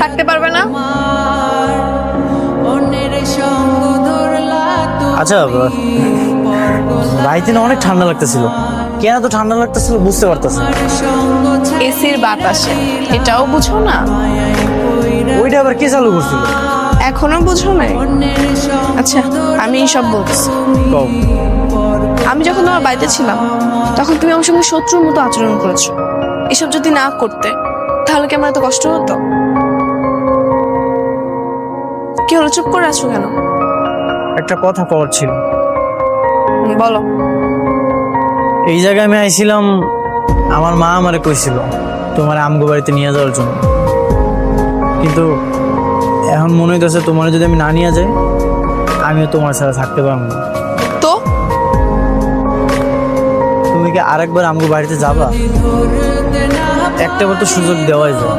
থাকতে পারবে না? আচ্ছা রাইতে না অনেক ঠান্ডা লাগতেছিল, কেন তো ঠান্ডা লাগতেছিল বুঝতে পারতেছি না। এসির বাতাসে, এটাও বুঝো না? ওইটা আবার কে চালু করছিল? এখনো বুঝো নাই? আচ্ছা আমি সব বলছি। কও। আমি যখন তোমার বাড়িতে ছিলাম তখন তুমি আমার সঙ্গে শত্রুর মতো আচরণ করেছো। এসব যদি না করতে তাহলে কি আমার এত কষ্ট হতো? কি হলো, চুপ করে আছো কেন? একটা কথা কওয়ার ছিল। বলো। এই জায়গায় আমি আইছিলাম, আমার মা আমারে কইছিল তোমার আমগো বাড়িতে নিয়ে যাওয়ার জন্য, কিন্তু এখন মনে হইতেছে তোমার যদি আমি না নিয়ে যাই আমিও তোমার সাথে থাকতে পারবো না। তো তুমি কি আরেকবার আমগো বাড়িতে যাবা? একটা বার তো সুযোগ দেওয়াই যায়।